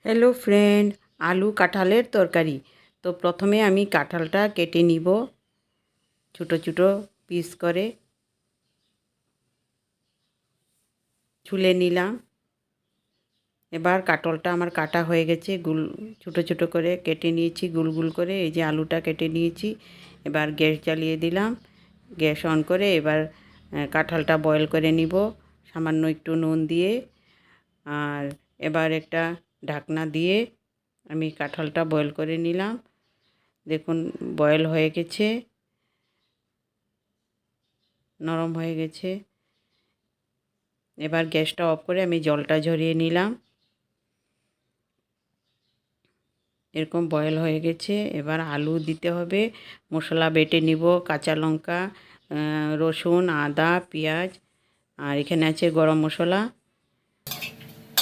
Hello friend, आलू काँठालेर तरकारी। तो प्रथमे आमी काँठालटा केटे निब छोटो छोटो पिस करे छुले निलाम। एबार काँठालटा आमार काटा हये गेछे, गुल छोटो छोटो करे केटे निয়েছি गुल गुल करे। এই যে आलूटा केटे निয়েছি। एबार गैस জ্বালিয়ে दिलाम, गैस अन करे एबार काँठालटा बয়েল करे निब सामान्य एकटू नुन दिए। और एबार एकटा ढाकना दिए आमी काँठालटा बয়েল करे निलाम। देखुन बয়েল हये गेछे, नरम हये गेछे। एबार गैसटा अफ करे आमी जलटा झरिए निलाम। एरकम बয়েল हये गेछे। एबार आलू दिते होबे, मशला बेटे निब, काँचा लंका, रसुन, आदा, पेঁয়াজ और एखाने आछे गरम मशला।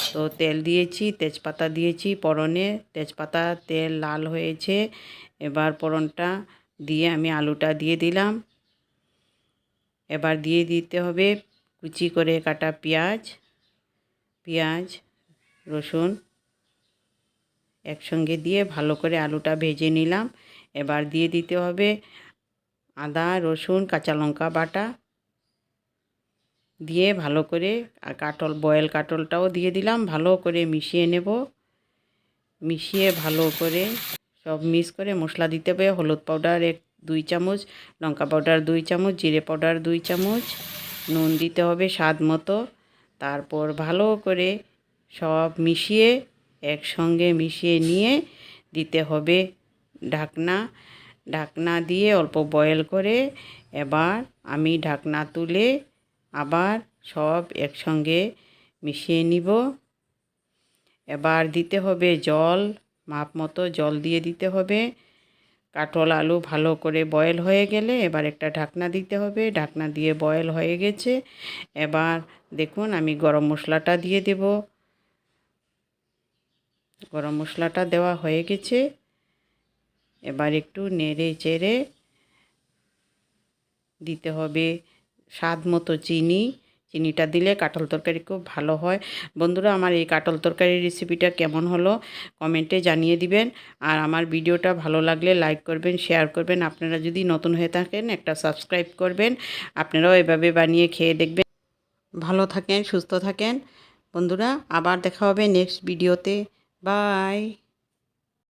तो तेल दिएছি, तेजपाता दिएছি फोड़ने। तेजपाता तेल लाल हयेछे। एबार फोड़नटा दिए आमी आलूटा दिए दिलाम। एबार दिए दिते होबे कुचि करे काटा पेঁয়াজ, रसुन एकसंगे दिए भालो करे आलूटा भेजे निलाम। एबार दिए दिते होबे आदा, रसुन, काँचा लंका बाटा दिए भालो करे काटल बয়েল काटलटाओ दिए दिलाम। भालो करे मिशिए नेब। मिशिए भालो करे सब मिक्स करे मशला दिते होबे हलुद पाउडार 2 चामच, लंका पाउडार 2 चामच, जिरे पाउडार 2 चामच, नुन दिते होबे स्वाद मतो। तारपर भालो करे सब मिशिए एकसंगे मिशिए निये दिते होबे ढाकना। ढाकना दिए अल्प बয়েল करे एबार आमी ढाकना तुले आबार सब एकसंगे मिशिए निब। एबार दिते होबे जल, माप मतो जल दिए दिते होबे। काटल आलू भालो करे बয়েল हये गेले एबार एकटा ढाकना दिते होबे। ढाकना दिए बয়েল हये गेछे। एबार देखुन आमी गरम मशलाटा दिए देब। गरम मशलाटा देवा हये गेछे। एबार एकटू नेड़े चेड़े दिते होबे स्वाद मतो चिनी। চিনিটা দিলে কাঁঠাল তরকারি খুব ভালো হয়। বন্ধুরা, আমার এই কাঁঠাল তরকারির রেসিপিটা কেমন হলো কমেন্টে জানিয়ে দিবেন। আর আমার ভিডিওটা ভালো লাগলে লাইক করবেন, শেয়ার করবেন। আপনারা যদি নতুন হয়ে থাকেন একটা সাবস্ক্রাইব করবেন। আপনারাও এভাবে বানিয়ে খেয়ে দেখবেন। ভালো থাকেন, সুস্থ থাকেন বন্ধুরা। আবার দেখা হবে নেক্সট ভিডিওতে। বাই।